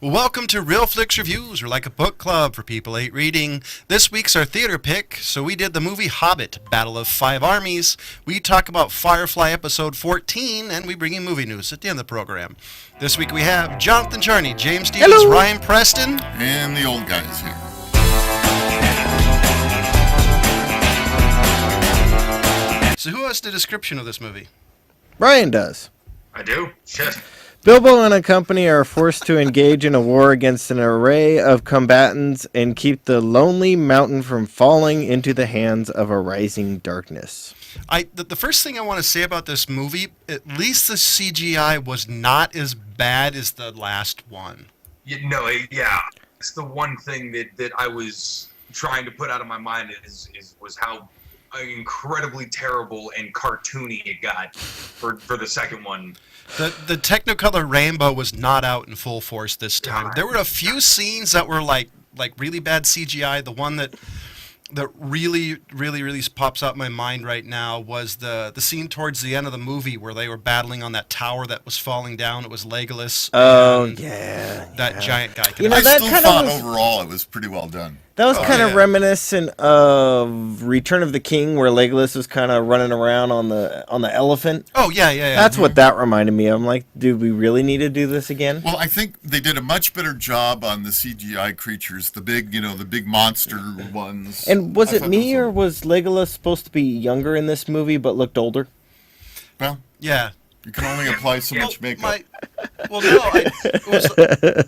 Welcome to Real Flix Reviews. We're like a book club for people hate reading. This week's our theater pick, so we did the movie Hobbit, Battle of Five Armies. We talk about Firefly episode 14, and we bring you movie news at the end of the program. This week we have Jonathan Charney, James Stevens, Hello. Ryan Preston, And the old guys here. So who has the description of this movie? Brian does. I do? Shit. Bilbo and a company are forced to engage in a war against an array of combatants and keep the lonely mountain from falling into the hands of a rising darkness. The first thing I want to say about this movie, at least the CGI was not as bad as the last one. Yeah. It's the one thing that I was trying to put out of my mind was how incredibly terrible and cartoony it got for the second one. The Technicolor rainbow was not out in full force this time. There were a few scenes that were like really bad CGI. The one that really pops out in my mind right now was the scene towards the end of the movie where they were battling on that tower that was falling down. It was Legolas. Oh, yeah. That giant guy. You know, I that still kind thought of was, overall it was pretty well done. that was kind of yeah. reminiscent of Return of the King, where Legolas was kind of running around on the elephant. Oh, yeah. That's what that reminded me of. I'm like, do we really need to do this again? Well, I think they did a much better job on the CGI creatures, the big monster ones. And was I it thought me, those or was Legolas supposed to be younger in this movie but looked older? Well, Yeah. you can only apply so much makeup.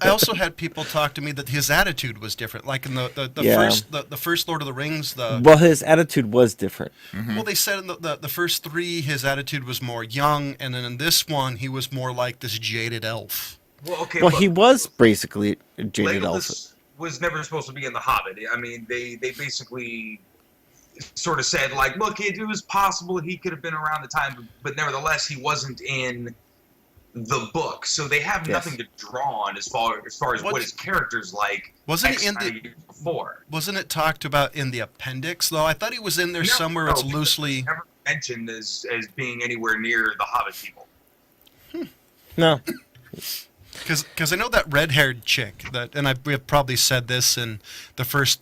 I also had people talk to me that his attitude was different. Like in the first Lord of the Rings, Well, his attitude was different. well, they said in the first three, his attitude was more young, and then in this one, he was more like this jaded elf. Well, okay. Well, but he was basically a jaded elf. Legolas was never supposed to be in The Hobbit. I mean, they basically sort of said, like, look, it was possible he could have been around the time, but nevertheless, he wasn't in the book. So they have Yes. nothing to draw on as far as what his character's like. Wasn't X he in amount the? of years before? Wasn't it talked about in the appendix though? I thought he was in there somewhere. No, It's because loosely. it's never mentioned as being anywhere near the Hobbit people. No. Because I know that red-haired chick that, and we have probably said this in the first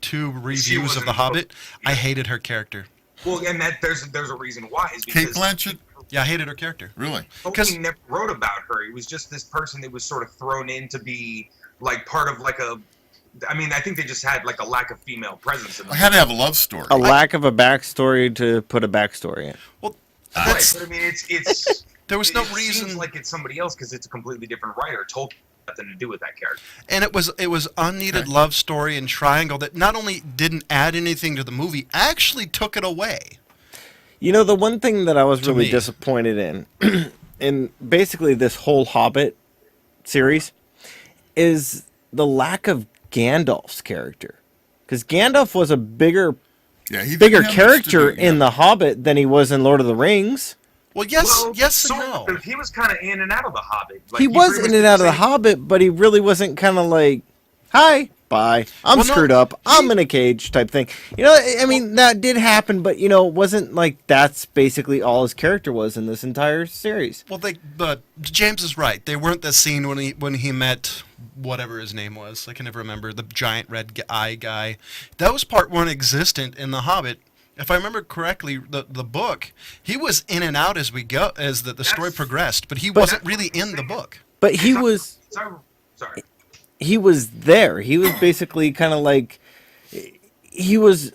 two reviews of wasn't The Hobbit. supposed- I hated her character. Well, and that there's a reason why is Kate because Blanchett? Yeah, I hated her character. Really? Tolkien never wrote about her. It was just this person that was sort of thrown in to be like part of like a. I mean, I think they just had like a lack of female presence in the I had to have a love story. A lack of a backstory to put a backstory in. Well, Right, that's but I mean, it's there was no it reason. seems like it's somebody else because it's a completely different writer. Tolkien had nothing to do with that character. And it was unneeded Okay. love story and triangle that not only didn't add anything to the movie, actually took it away. You know, the one thing that I was To really me. disappointed in basically this whole Hobbit series, is the lack of Gandalf's character. Because Gandalf was a bigger Yeah, he bigger had much to character do, in yeah. The Hobbit than he was in Lord of the Rings. Well, yes Well, and sort no. of. He was kind of in and out of the Hobbit. Like, He was pretty in much and out of The same- Hobbit, but he really wasn't kind of like, hi, bye, I'm Well, no, screwed up, I'm in a cage type thing. You know, I mean, that did happen, but, you know, it wasn't like that's basically all his character was in this entire series. Well, but James is right. They weren't the scene when he met whatever his name was. I can never remember the giant red eye guy. Those part weren't existent in The Hobbit. If I remember correctly, the book, he was in and out as the story progressed, but he wasn't really in the book. But he was Sorry. he was there. He was basically kind of like, he was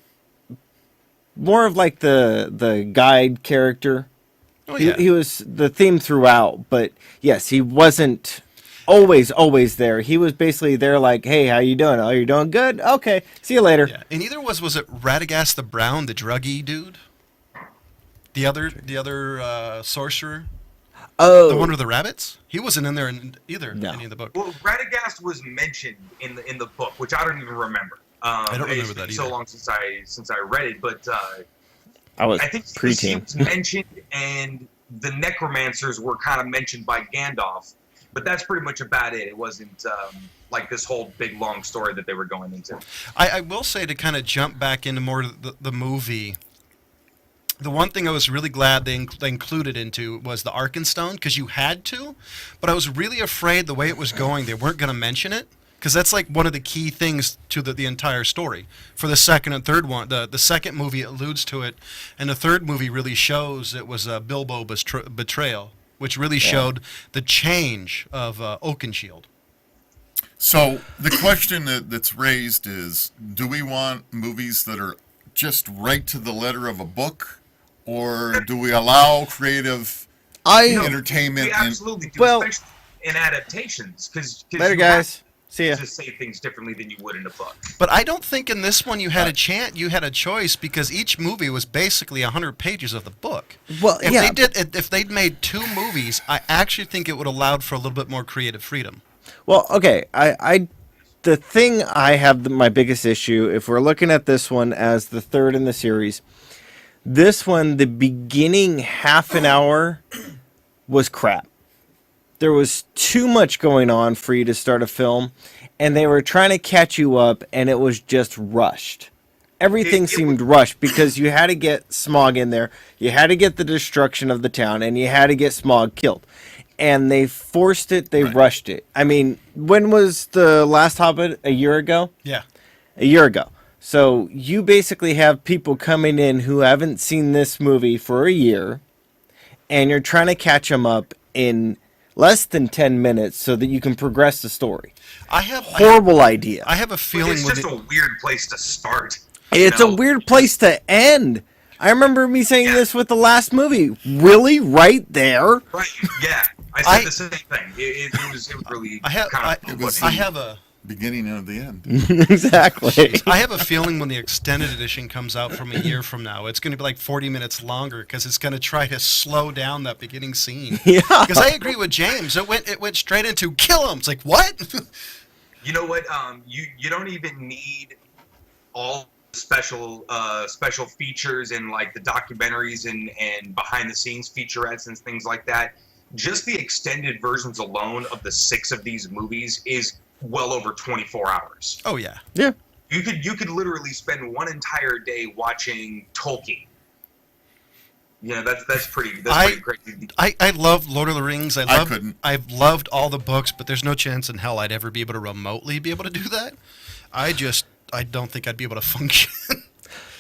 more of like the guide character. Oh He was the theme throughout, but yes, he wasn't always there. He was basically there like, hey, how you doing? Oh, you're doing good? Okay, see you later. Yeah, and either was it Radagast the Brown, the druggy dude? The other sorcerer? Oh, The one with the rabbits? He wasn't in there either, No. any of the book. Well, Radagast was mentioned in the book, which I don't even remember. I don't remember it's that been so either. long since I read it, but I was I think he preteen. was mentioned, and the necromancers were kind of mentioned by Gandalf, but that's pretty much about it. It wasn't like this whole big long story that they were going into. I will say, to kind of jump back into more of the movie, the one thing I was really glad they included into was the Arkenstone, because you had to, but I was really afraid the way it was going they weren't going to mention it, because that's like one of the key things to the entire story. For the second and third one, the second movie alludes to it, and the third movie really shows it was a Bilbo betrayal, which really showed the change of Oakenshield. So the question that's raised is, do we want movies that are just right to the letter of a book, or do we allow creative entertainment? We absolutely do, Well, especially in adaptations. Cause later, you guys. See ya. have to say things differently than you would in a book. But I don't think in this one you had you had a choice, because each movie was basically 100 pages of the book. Well, If they'd made 2 movies, I actually think it would have allowed for a little bit more creative freedom. Well, okay. The thing I have my biggest issue, if we're looking at this one as the third in the series, this one, the beginning half an hour was crap. There was too much going on for you to start a film, and they were trying to catch you up, and it was just rushed. Everything seemed rushed because you had to get Smaug in there, you had to get the destruction of the town, and you had to get Smaug killed. And they forced it, they rushed it. I mean, when was the last Hobbit? A year ago? Yeah. A year ago. So you basically have people coming in who haven't seen this movie for a year, and you're trying to catch them up in less than 10 minutes so that you can progress the story. Horrible idea. I have a feeling It's just a weird place to start. It's a weird place to end. I remember me saying this with the last movie. Really? Right there? Right, yeah. I said the same thing. It was really I have a beginning of the end. Exactly. I have a feeling when the extended edition comes out from a year from now, it's going to be like 40 minutes longer, because it's going to try to slow down that beginning scene. Yeah. Because I agree with James. It went straight into kill him. It's like, what? You know what? You don't even need all special features and like the documentaries and behind the scenes featurettes and things like that. Just the extended versions alone of the 6 of these movies is well over 24 hours. Oh yeah. Yeah. You could literally spend one entire day watching Tolkien. You know, that's pretty crazy. I love Lord of the Rings. I couldn't. I've loved all the books, but there's no chance in hell I'd ever be able to remotely be able to do that. I don't think I'd be able to function.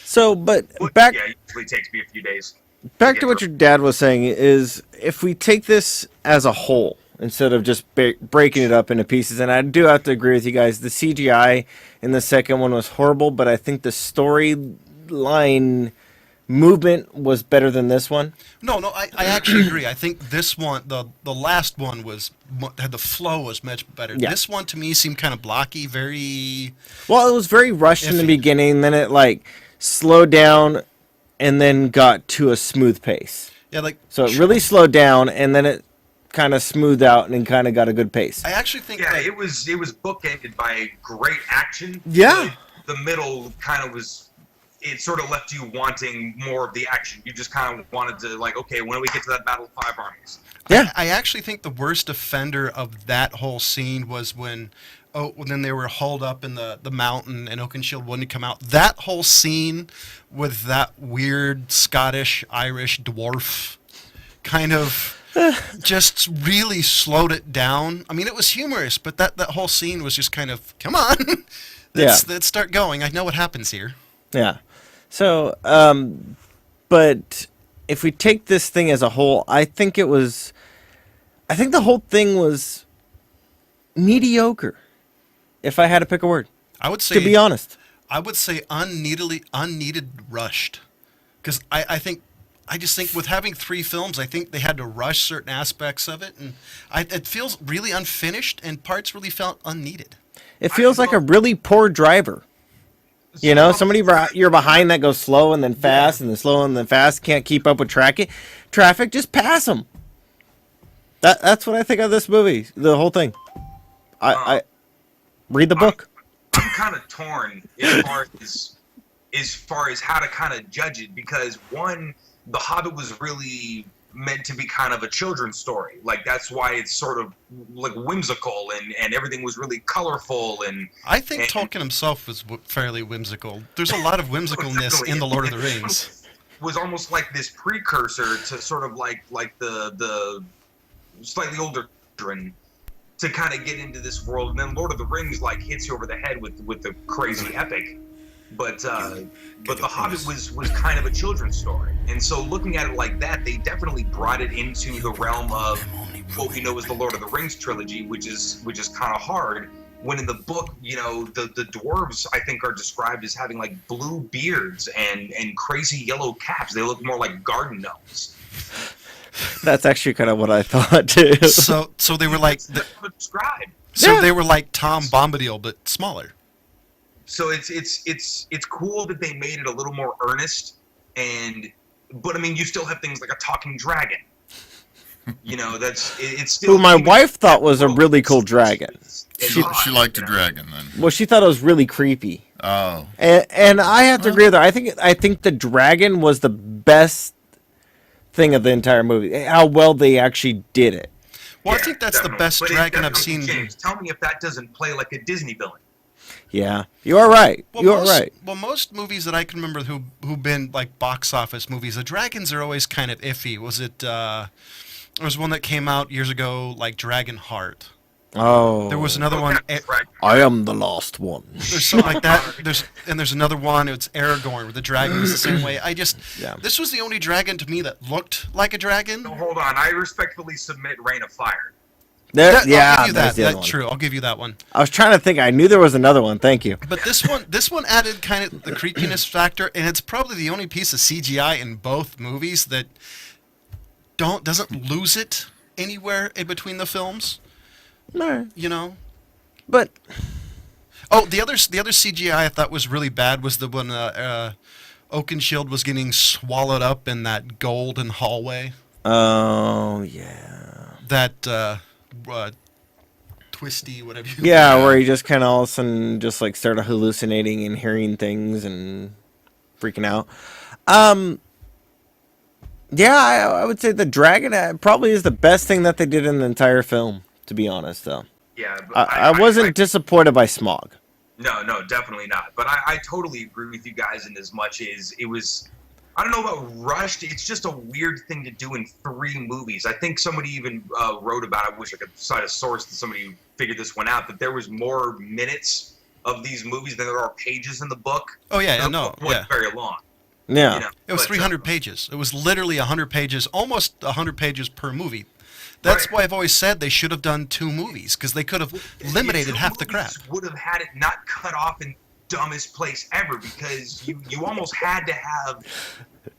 So, but back... Yeah, it usually takes me a few days. Back to what your dad was saying is, if we take this as a whole instead of just breaking it up into pieces, and I do have to agree with you guys, the CGI in the second one was horrible, but I think the storyline movement was better than this one. No, I actually agree. I think this one, the last one the flow was much better. Yeah. This one to me seemed kind of blocky, very... Well, it was very rushed in the beginning, then it like slowed down and then got to a smooth pace. Yeah, like... So it really slowed down, and then it kind of smoothed out and kind of got a good pace. I actually think... Yeah, it was bookended by great action. Yeah. The middle kind of was... It sort of left you wanting more of the action. You just kind of wanted to, like, okay, when do we get to that Battle of 5 Armies? Yeah. I actually think the worst offender of that whole scene was when they were holed up in the mountain and Oakenshield wouldn't come out. That whole scene with that weird Scottish, Irish dwarf kind of just really slowed it down. I mean, it was humorous, but that whole scene was just kind of, come on, let's start going. I know what happens here. Yeah. So, but if we take this thing as a whole, I think the whole thing was mediocre. If I had to pick a word, I would say, to be honest, I would say unneeded rushed. Because I just think with having 3 films, I think they had to rush certain aspects of it, and it feels really unfinished, and parts really felt unneeded. it feels like a really poor driver. You know, somebody you're behind that goes slow and then fast and then slow and then fast, can't keep up with traffic. Just pass them. That's what I think of this movie, the whole thing. I read the book. I'm kind of torn as far as how to kind of judge it, because one, The Hobbit was really meant to be kind of a children's story. Like, that's why it's sort of like whimsical and everything was really colorful. And I think Tolkien himself was fairly whimsical. There's a lot of whimsicalness in The Lord of the Rings. was almost like this precursor to sort of like the slightly older children to kind of get into this world, and then Lord of the Rings like hits you over the head with the crazy epic. But The Hobbit was kind of a children's story, and so looking at it like that, they definitely brought it into the realm of what we know as the Lord of the Rings trilogy, which is kind of hard. When in the book, you know, the dwarves, I think, are described as having like blue beards and crazy yellow caps. They look more like garden gnomes. That's actually kind of what I thought too. So they were like described. So they were like Tom Bombadil but smaller. So it's cool that they made it a little more earnest, but I mean, you still have things like a talking dragon. You know, it's still. Who my wife thought was a really cool dragon. She liked a dragon then. Well, she thought it was really creepy. Oh. And I have to agree with her. I think the dragon was the best thing of the entire movie. How well they actually did it. Well, I think that's definitely. the best But dragon I've seen. James, tell me if that doesn't play like a Disney villain. Yeah, you are right. Well, you are right. Well, most movies that I can remember who've been like box office movies, the dragons are always kind of iffy. Was it? There was one that came out years ago, like Dragon Heart. Oh, There was another one. Right. I am the lost one. There's something like that. There's another one. It's Aragorn, where the dragon was the same way. Yeah. This was the only dragon to me that looked like a dragon. No, hold on. I respectfully submit Reign of Fire. There, I'll yeah, give you there's that. the other That's one. true. I'll give you that one. I was trying to think. I knew there was another one. Thank you. But this one added kind of the creepiness factor, and it's probably the only piece of CGI in both movies that doesn't lose it anywhere in between the films. No, You know. but Oh, the other CGI I thought was really bad was the one Oakenshield was getting swallowed up in that golden hallway. oh yeah, That twisty whatever. yeah, where he just kind of all of a sudden just like started hallucinating and hearing things and freaking out. Yeah, I would say the dragon probably is the best thing that they did in the entire film. To be honest, though, Yeah, but I wasn't disappointed by Smog. No, definitely not. But I totally agree with you guys in as much as it was. I don't know about rushed. It's just a weird thing to do in 3 movies. I think somebody even wrote about it. I wish I could cite a source that somebody figured this one out. That there was more minutes of these movies than there are pages in the book. Oh yeah, The no, book wasn't yeah. very long. Yeah, You know, It was but, 300 pages. It was literally 100 pages, almost 100 pages per movie. That's Right. why I've always said they should have done 2 movies, because they could have eliminated half the crap. Would have had it not cut off in dumbest place ever, because you almost had to have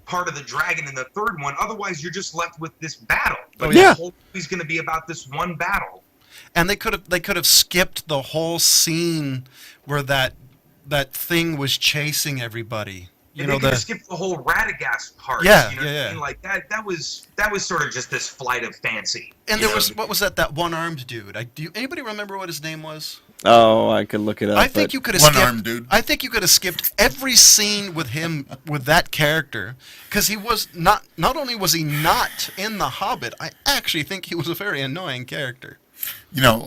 part of the dragon in the third one. Otherwise, you're just left with this battle. But Oh, yeah. the whole movie's going to be about this one battle. And they could have skipped the whole scene where that thing was chasing everybody. You And know, they could the have skipped the whole Radagast part. Yeah, you know yeah, what I yeah. mean? Like that was sort of just this flight of fancy. and you there know? was what was that one-armed dude? Anybody remember what his name was? oh, I could look it up. I think but you could have One-armed skipped. dude. I think you could have skipped every scene with him with that character, because he was not. Not only was he not in the Hobbit, I actually think he was a very annoying character. You know,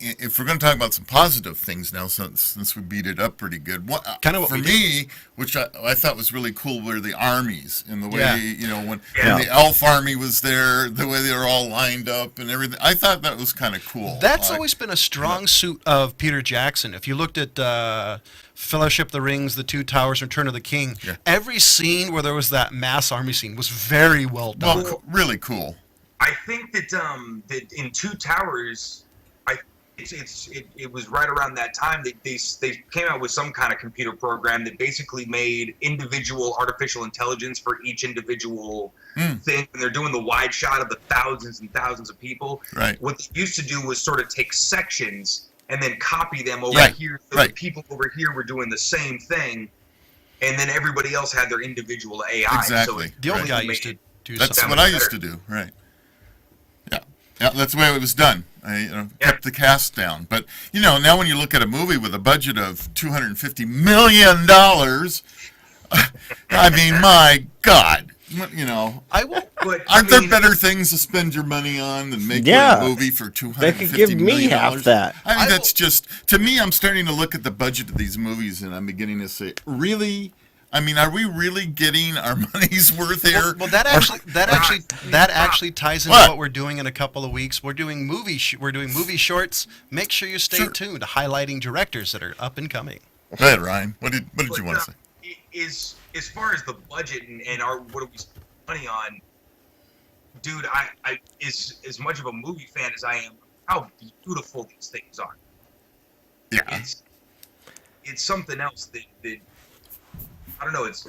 if we're going to talk about some positive things now, since we beat it up pretty good, Kinda what for we me, which I thought was really cool, were the armies and the way Yeah. when Yeah. the elf army was there, the way they were all lined up and everything. I thought that was kind of cool. That's always been a strong suit of Peter Jackson. If you looked at Fellowship of the Rings, The Two Towers, Return of the King, Yeah. every scene where there was that mass army scene was very well done. really cool. I think that that in Two Towers, it was right around that time that they came out with some kind of computer program that basically made individual artificial intelligence for each individual thing, and they're doing the wide shot of the thousands and thousands of people. Right. What they used to do was sort of take sections and then copy them over Right, here, so right. the people over here were doing the same thing, and then everybody else had their individual AI. Exactly. So The old Right. guy used to do That's something. what I used to do. Right. Yeah, that's the way it was done. I kept the cast down. But, now when you look at a movie with a budget of $250 million, I mean, my God, I will. But, aren't there better things to spend your money on than making Yeah. a movie for $250 They could give me million? half that. I mean, I that's just, to me, I'm starting to look at the budget of these movies and I'm beginning to say, really? I mean, are we really getting our money's worth here? Well, that actually ties into what we're doing in a couple of weeks. We're doing movie shorts. Make sure you stay tuned, highlighting directors that are up and coming. Go ahead, Ryan. What did you want to say? Is as far as the budget and our what do we spend money on, dude? I is as much of a movie fan as I am. How beautiful these things are. Yeah. It's something else that I don't know. It's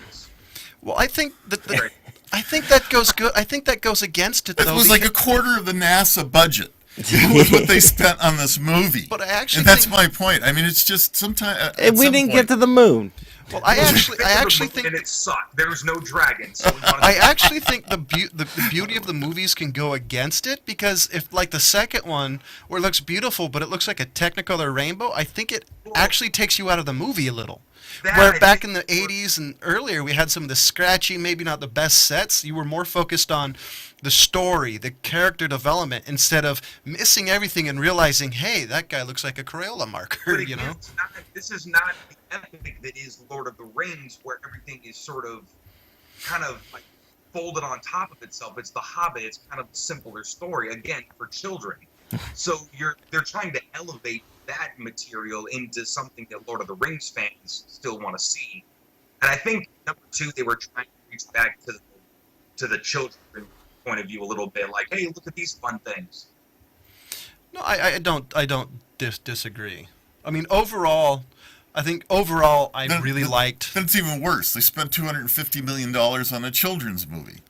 well, I think that goes good. I think that goes against it, though. It was like a quarter of the NASA budget. That was what they spent on this movie. But I actually and that's my point. I mean, it's just sometimes. We didn't get to the moon. Well, I actually think and it sucked. There was no dragons. So I actually think the beauty of the movies can go against it, because if, like, the second one, where it looks beautiful but it looks like a Technicolor rainbow, I think it actually takes you out of the movie a little. Where back in the 80s and earlier, we had some of the scratchy, maybe not the best sets. You were more focused on the story, the character development, instead of missing everything and realizing, hey, that guy looks like a Crayola marker, but again, this is not the epic that is Lord of the Rings, where everything is sort of kind of like folded on top of itself. It's the Hobbit. It's kind of a simpler story, again, for children. So they're trying to elevate that material into something that Lord of the Rings fans still want to see. And I think, number two, they were trying to reach back to the children point of view a little bit, like, hey, look at these fun things. No, I don't disagree. I mean, overall, I really liked. Then it's even worse. They spent $250 million on a children's movie.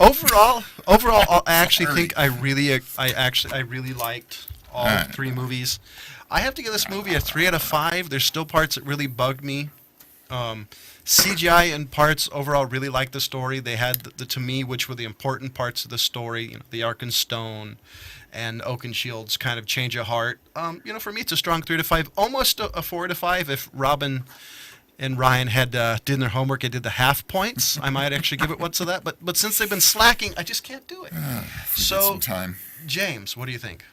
Overall, I actually think I really liked all three movies. I have to give this movie a 3 out of 5. There's still parts that really bugged me. CGI in parts, overall, really liked the story. They had the to me, which were the important parts of the story. The Arkenstone and Oakenshields kind of change of heart. For me, it's a strong 3 to 5, almost a 4 to 5. If Robin and Ryan had did their homework and did the half points, I might actually give it what's of that. But since they've been slacking, I just can't do it. So, some time. James, what do you think?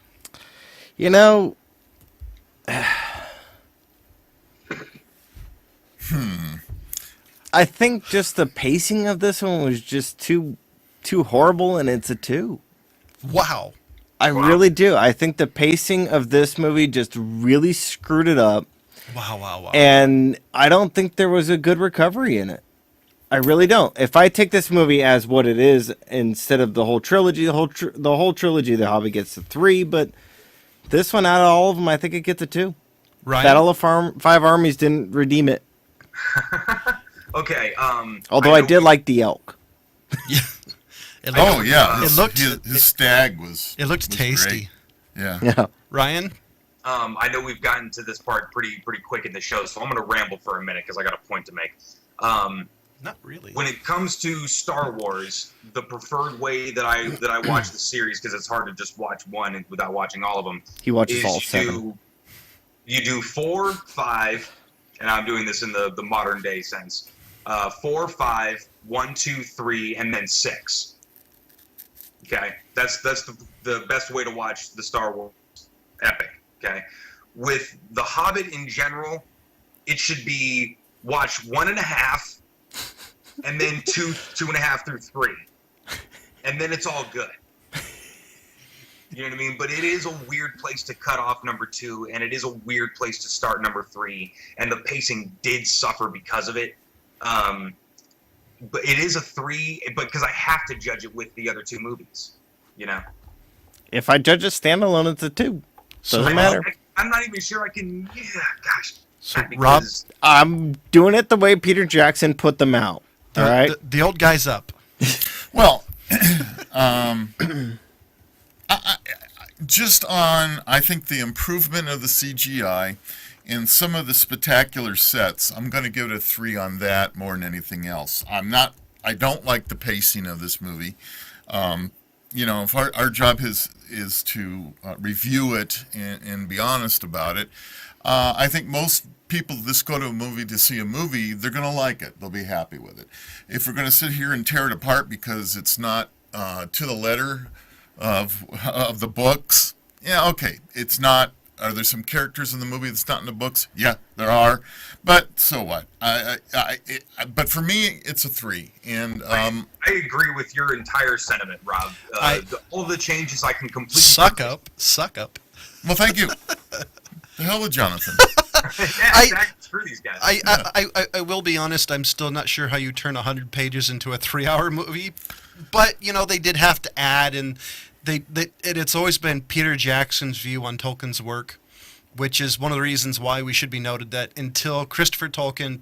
I think just the pacing of this one was just too horrible, and it's a 2. Wow. I really do. I think the pacing of this movie just really screwed it up. Wow. And I don't think there was a good recovery in it. I really don't. If I take this movie as what it is instead of the whole trilogy, the whole trilogy, The Hobbit gets a 3, but this one, out of all of them, I think it gets a 2. Ryan? Battle of Five Armies didn't redeem it. Okay. Although I did like the elk. Yeah. His stag was. It looked tasty. Great. Yeah. Ryan? I know we've gotten to this part pretty quick in the show, so I'm going to ramble for a minute because I got a point to make. Not really. When it comes to Star Wars, the preferred way that I watch the series, because it's hard to just watch one without watching all of them. He watches all 7. You do 4, 5, and I'm doing this in the modern day sense. 4, 5, 1, 2, 3, and then 6. Okay, that's the best way to watch the Star Wars epic. Okay, with The Hobbit in general, it should be watch 1.5, and then 2.5 through 3, and then it's all good. You know what I mean? But it is a weird place to cut off number 2, and it is a weird place to start number 3, and the pacing did suffer because of it. But it is a 3, but because I have to judge it with the other 2 movies, If I judge a standalone, it's a 2. Doesn't matter. I'm not even sure I can. Yeah, gosh. So, Rob, I'm doing it the way Peter Jackson put them out. All right. The old guy's up. Well, I think the improvement of the CGI and some of the spectacular sets, I'm going to give it a 3 on that more than anything else. I don't like the pacing of this movie. If our job is to review it and be honest about it, I think most people just go to a movie to see a movie, they're going to like it. They'll be happy with it. If we're going to sit here and tear it apart because it's not to the letter of the books, yeah, okay, it's not Are there some characters in the movie that's not in the books? Yeah, there are. But so what? But for me, it's a 3. And I agree with your entire sentiment, Rob. All the changes I can completely Suck up. well, thank you. The hell with Jonathan. Yeah, exactly. Screw these guys. I will be honest, I'm still not sure how you turn 100 pages into a 3-hour movie. But, they did have to add, and it's always been Peter Jackson's view on Tolkien's work, which is one of the reasons why we should be noted that until Christopher Tolkien,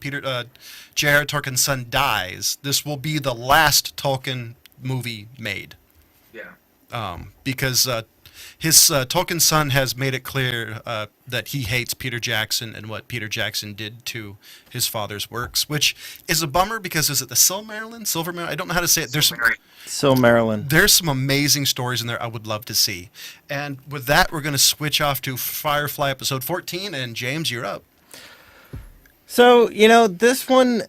J.R. Tolkien's son, dies, this will be the last Tolkien movie made. Yeah. Because his Tolkien's son has made it clear that he hates Peter Jackson and what Peter Jackson did to his father's works, which is a bummer because is it the Silvermarillion? I don't know how to say it. Silmarillion. There's some amazing stories in there I would love to see. And with that, we're going to switch off to Firefly episode 14, and James, you're up. So, this one,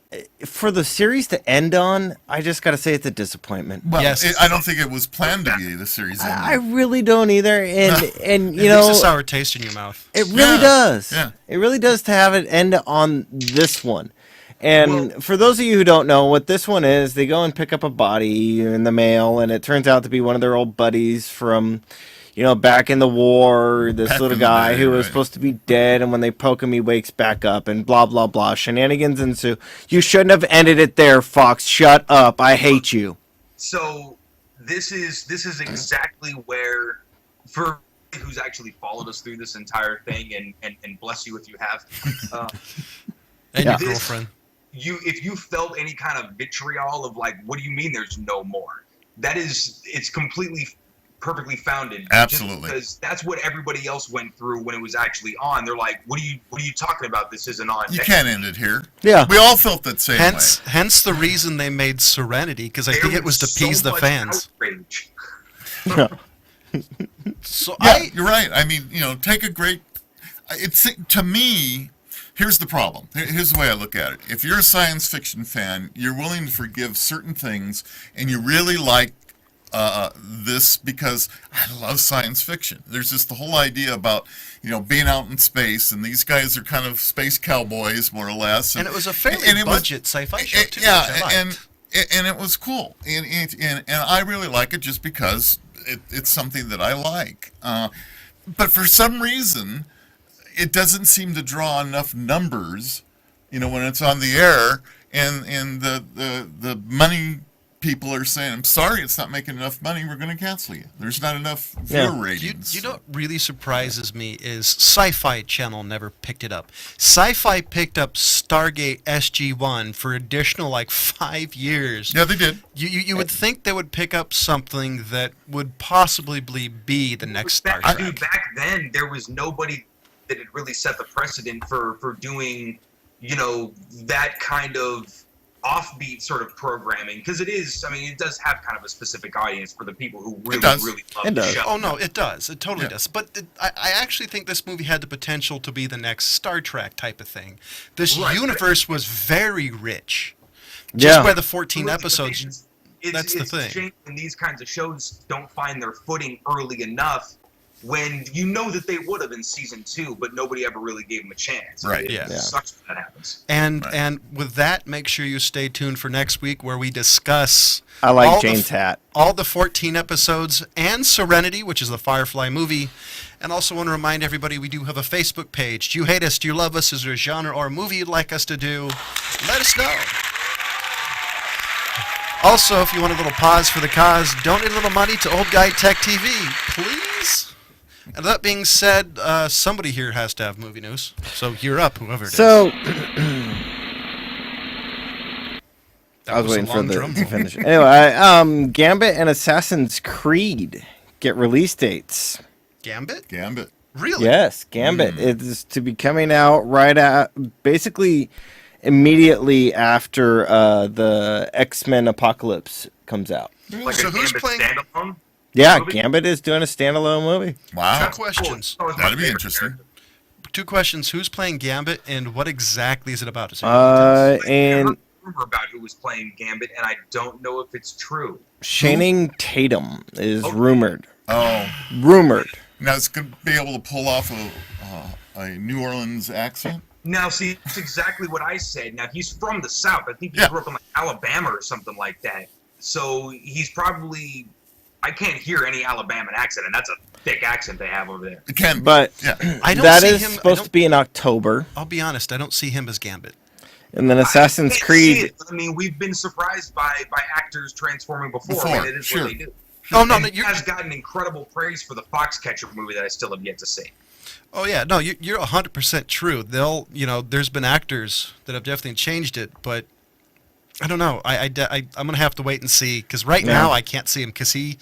for the series to end on, I just got to say it's a disappointment. Well, Yes. I don't think it was planned to be the series ending. I really don't either. And It leaves a sour taste in your mouth. it really does. Yeah. It really does to have it end on this one. And for those of you who don't know what this one is, they go and pick up a body in the mail, and it turns out to be one of their old buddies from, back in the war, this Back little in the guy day, who was right. supposed to be dead, and when they poke him, he wakes back up, and blah, blah, blah. Shenanigans ensue. You shouldn't have ended it there, Fox. Shut up. I hate you. So this is exactly where, for who's actually followed us through this entire thing, and bless you if you have, And Yeah. your girlfriend. if you felt any kind of vitriol of like, what do you mean there's no more? It's completely perfectly founded. Absolutely. Just because that's what everybody else went through when it was actually on. They're like, what are you talking about? This isn't on. You can't end it here. Yeah. We all felt that same Hence the reason they made Serenity, because I think it was to appease the fans. Outrage. So Yeah, you're right. I mean, take a great. To me, here's the problem. Here's the way I look at it. If you're a science fiction fan, you're willing to forgive certain things, and you really like this because I love science fiction. There's just the whole idea about being out in space, and these guys are kind of space cowboys more or less. And it was a fairly budget sci-fi show too. Yeah, which I liked. and it was cool, and I really like it just because it's something that I like. But for some reason, it doesn't seem to draw enough numbers, when it's on the air, and the money people are saying, I'm sorry, it's not making enough money, we're going to cancel you. There's not enough viewer ratings. You know what really surprises me is Sci-Fi Channel never picked it up. Sci-Fi picked up Stargate SG-1 for additional 5 years. Yeah, they did. You would think they would pick up something that would possibly be the next Star Trek. Dude, back then there was nobody that had really set the precedent for doing, that kind of offbeat sort of programming, because it does have kind of a specific audience for the people who really love the show. Oh no, it does. It totally does. But I actually think this movie had the potential to be the next Star Trek type of thing. This universe was very rich. Just by the 14 episodes. That's the thing. It's a shame when these kinds of shows don't find their footing early enough, when that they would have in season 2, but nobody ever really gave them a chance. Right. Yeah. It sucks when that happens. And with that, make sure you stay tuned for next week, where we discuss I like Jane's hat. All the 14 episodes and Serenity, which is the Firefly movie. And also want to remind everybody we do have a Facebook page. Do you hate us? Do you love us? Is there a genre or a movie you'd like us to do? Let us know. Also, if you want a little pause for the cause, donate a little money to Old Guy Tech TV, please. And that being said, somebody here has to have movie news. So you're up, whoever it is. So That I was waiting a for long the drum to roll. finish. Anyway, Gambit and Assassin's Creed get release dates. Gambit? Gambit. Really? Yes, Gambit. It is to be coming out basically immediately after the X-Men Apocalypse comes out. Like So a who's Gambit playing- standalone? Yeah, Movie? Gambit is doing a standalone movie. Wow. Two questions. That was my That'd be favorite interesting. character. Two questions. Who's playing Gambit, and what exactly is it about? Is it I And heard a rumor about who was playing Gambit, and I don't know if it's true. Channing Tatum is Okay. rumored. Oh, Rumored. Now it's going to be able to pull off a New Orleans accent. Now, see, that's exactly what I said. Now, he's from the South. I think he grew up in like Alabama or something like that. So he's probably, I can't hear any Alabama accent, and that's a thick accent they have over there. It can, But I don't that see is him, supposed to be in October. I'll be honest, I don't see him as Gambit. And then Assassin's I can't Creed. see it. I mean, we've been surprised by actors transforming before. I mean, it is what they do. Oh, no, And no, he has gotten incredible praise for the Foxcatcher movie that I still have yet to see. Oh yeah, no, you're 100% true. There's been actors that have definitely changed it, but I don't know. I'm gonna have to wait and see because right now I can't see him because he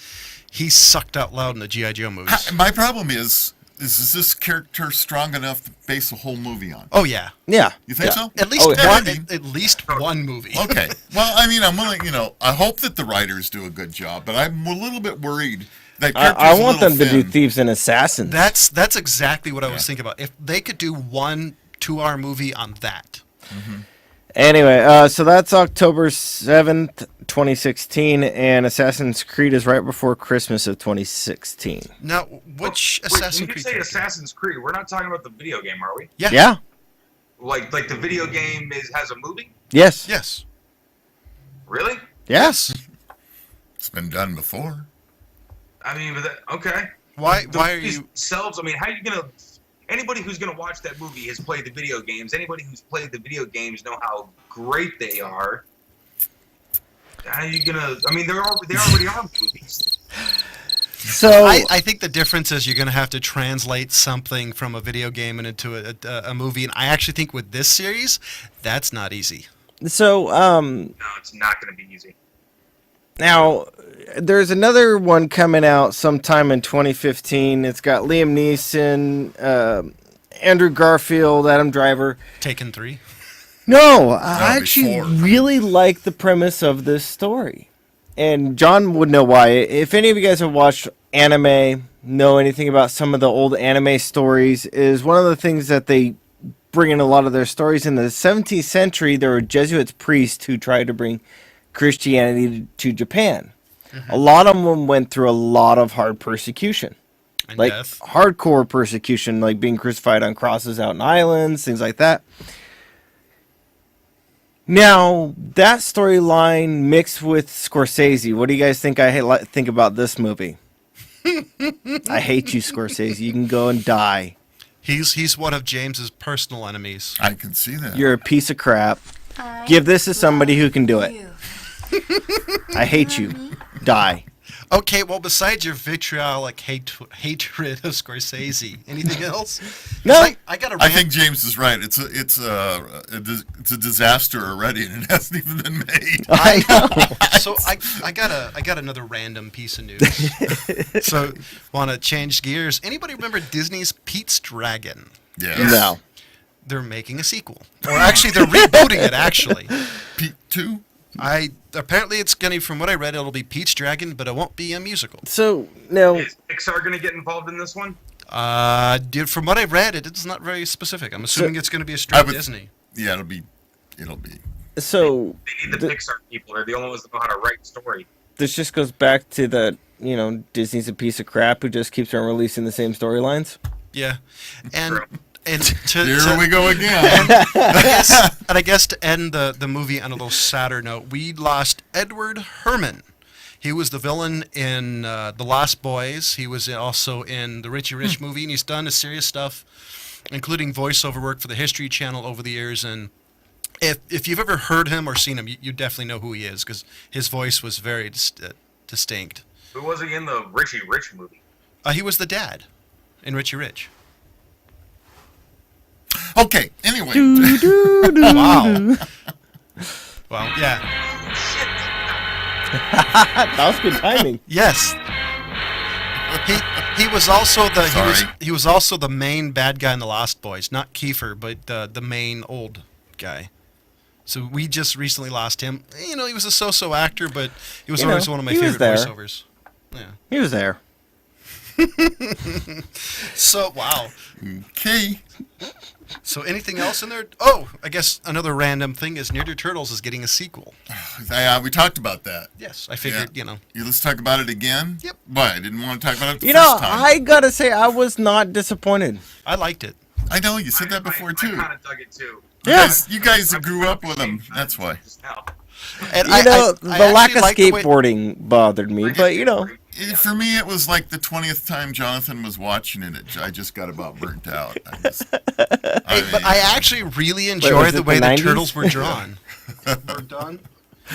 sucked out loud in the GI Joe movies. My problem is this character strong enough to base a whole movie on? Oh yeah, Yeah. You think so? at least yeah, one. I mean- At least one movie. Okay. Well, I mean, I'm willing. I hope that the writers do a good job, but I'm a little bit worried that I character's want a them little to do thin. Thieves and Assassins. That's exactly what I was thinking about. If they could do 1 2-hour movie on that. Anyway, so that's October 7th, 2016, and Assassin's Creed is right before Christmas of 2016. Now, which Wait, Assassin's when you Creed? say character? Assassin's Creed, we're not talking about the video game, are we? Yeah. Yeah? Like the video game has a movie? Yes. Yes. Really? Yes. It's been done before. I mean, okay. Why The are movies you? themselves? I mean, how are you gonna? Anybody who's gonna watch that movie has played the video games. Anybody who's played the video games know how great they are. How are you gonna? I mean, they already are movies. So I think the difference is you're going to have to translate something from a video game and into a movie, and I actually think with this series, that's not easy. No, it's not gonna be easy. now there's another one coming out sometime in 2015. It's got Liam Neeson, Andrew Garfield, Adam Driver. Taken 3. No, I actually before. really like the premise of this story. And John would know why. If any of you guys have watched anime, know anything about some of the old anime stories, is one of the things that they bring in a lot of their stories. In the 17th century, there were Jesuit priests who tried to bring Christianity to Japan. A lot of them went through a lot of hard persecution. And Like death. hardcore persecution, like being crucified on crosses out in islands, things like that. Now, that storyline mixed with Scorsese, what do you guys think think about this movie? I hate you, Scorsese. You can go and die. He's one of James's personal enemies. I can see that. You're a piece of crap. Give this to somebody who can do it. I hate you. Die. Okay, well, besides your vitriolic hatred of Scorsese, anything else? 'Cause No. I got a I rant. think James is right. It's a disaster already, and it hasn't even been made. I know. So I got another random piece of news. So want to change gears? Anybody remember Disney's Pete's Dragon? Yes. No. They're making a sequel, or actually they're rebooting it. Actually, Pete 2? apparently it's gonna. From what I read, it'll be Pete's Dragon, but it won't be a musical. So, no. Is Pixar gonna get involved in this one? Dude, from what I read, it's not very specific. I'm assuming it's gonna be a straight Disney. Yeah, it'll be. So, They need the Pixar people. They're the only ones that know how to write story. this just goes back to that, Disney's a piece of crap who just keeps on releasing the same storylines. Yeah, and True. Here we go again. I guess to end the movie on a little sadder note, we lost Edward Herman. He was the villain in The Lost Boys. He was also in the Richie Rich movie, and he's done serious stuff, including voiceover work for the History Channel over the years. And if you've ever heard him or seen him, you definitely know who he is because his voice was very distinct. Who was he in the Richie Rich movie? He was the dad in Richie Rich. Okay, anyway. Wow. Well, yeah. That was good timing. Yes. He was also Sorry. he was also the main bad guy in the Lost Boys, not Kiefer, but the main old guy. So we just recently lost him. He was a so-so actor, but he was always one of my he was favorite there. voiceovers. Yeah. He was there. So wow. Okay. So anything else in there? Oh, I guess another random thing is Ninja Turtles is getting a sequel. We talked about that. Yes, I figured, Let's talk about it again? Yep. Why? I didn't want to talk about it the You first know, time. I gotta say, I was not disappointed. I liked it. I know, you said that before, too. I kind of dug it too. You guys grew up with them. That's why. And The lack of actually liked the way- skateboarding bothered me, but For me, it was like the 20th time Jonathan was watching it. I just got about burnt out. But I actually really was enjoyed it the the way the 90s? turtles were drawn.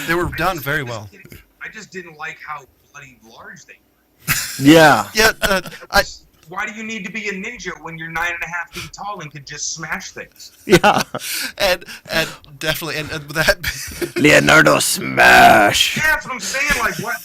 They were done very well. I just didn't like how bloody large they were. yeah. Yeah, Why do you need to be a ninja when you're 9.5 feet tall and could just smash things? Yeah. and definitely, and that. Leonardo Smash. Yeah, that's what I'm saying. Like, what?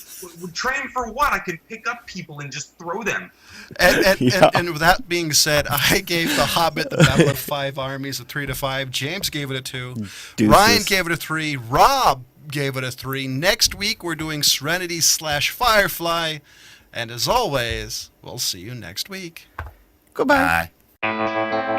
Train for what? I can pick up people and just throw them. And with that being said, I gave The Hobbit, The Battle of Five Armies, a 3 to 5. James gave it a 2. Deuces. Ryan gave it a 3. Rob gave it a 3. Next week, we're doing Serenity / Firefly. And as always, we'll see you next week. Goodbye. Bye.